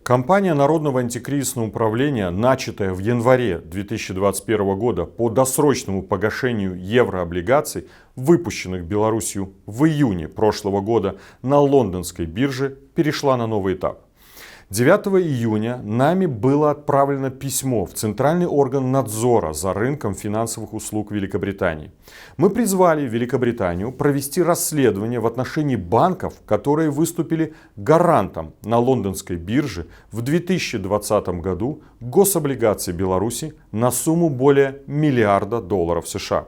Кампания Народного антикризисного управления, начатая в январе 2021 года по досрочному погашению еврооблигаций, выпущенных Беларусью в июне прошлого года на лондонской бирже, перешла на новый этап. 9 июня нами было отправлено письмо в Центральный орган надзора за рынком финансовых услуг Великобритании. Мы призвали Великобританию провести расследование в отношении банков, которые выступили гарантом на лондонской бирже в 2020 году гособлигаций Беларуси на сумму более миллиарда долларов США.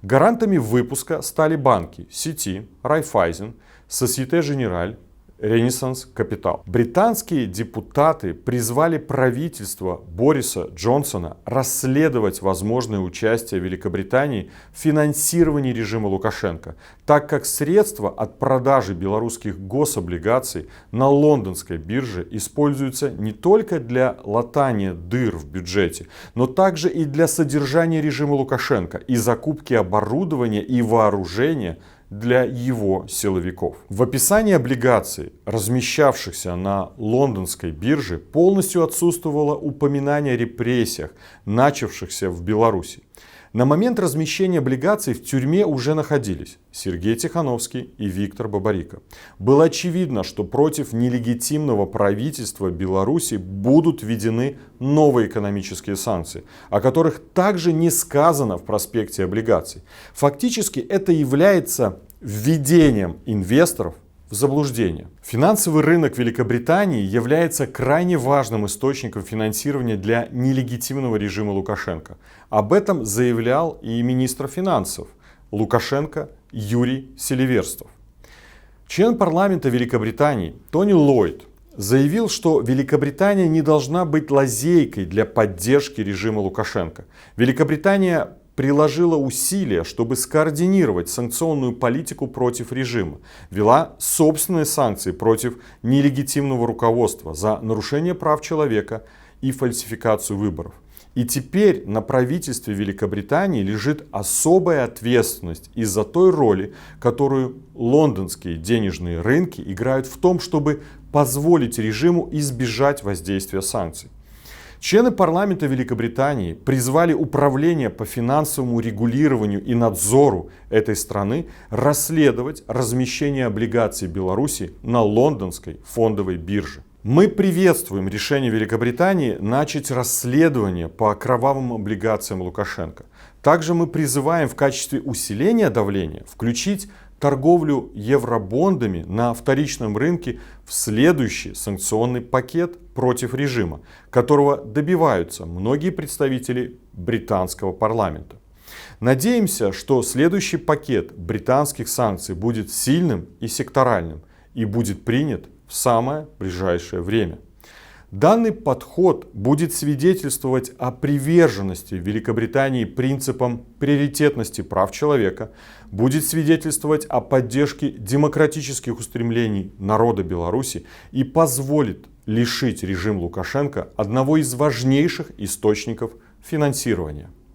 Гарантами выпуска стали банки Citi, Raiffeisen, Société Générale, Renaissance Capital. Британские депутаты призвали правительство Бориса Джонсона расследовать возможное участие Великобритании в финансировании режима Лукашенко, так как средства от продажи белорусских гособлигаций на лондонской бирже используются не только для латания дыр в бюджете, но также и для содержания режима Лукашенко и закупки оборудования и вооружения для его силовиков. В описании облигаций, размещавшихся на лондонской бирже, полностью отсутствовало упоминание о репрессиях, начавшихся в Беларуси. На момент размещения облигаций в тюрьме уже находились Сергей Тихановский и Виктор Бабарико. Было очевидно, что против нелегитимного правительства Беларуси будут введены новые экономические санкции, о которых также не сказано в проспекте облигаций. Фактически это является введением инвесторов в заблуждение. Финансовый рынок Великобритании является крайне важным источником финансирования для нелегитимного режима Лукашенко. Об этом заявлял и министр финансов Лукашенко Юрий Селиверстов. Член парламента Великобритании Тони Ллойд заявил, что Великобритания не должна быть лазейкой для поддержки режима Лукашенко. Великобритания приложила усилия, чтобы скоординировать санкционную политику против режима, ввела собственные санкции против нелегитимного руководства за нарушение прав человека и фальсификацию выборов. И теперь на правительстве Великобритании лежит особая ответственность из-за той роли, которую лондонские денежные рынки играют в том, чтобы позволить режиму избежать воздействия санкций. Члены парламента Великобритании призвали управление по финансовому регулированию и надзору этой страны расследовать размещение облигаций Беларуси на лондонской фондовой бирже. Мы приветствуем решение Великобритании начать расследование по кровавым облигациям Лукашенко. Также мы призываем в качестве усиления давления включить торговлю евробондами на вторичном рынке в следующий санкционный пакет против режима, которого добиваются многие представители британского парламента. Надеемся, что следующий пакет британских санкций будет сильным и секторальным и будет принят в самое ближайшее время. Данный подход будет свидетельствовать о приверженности Великобритании принципам приоритетности прав человека, будет свидетельствовать о поддержке демократических устремлений народа Беларуси и позволит лишить режим Лукашенко одного из важнейших источников финансирования.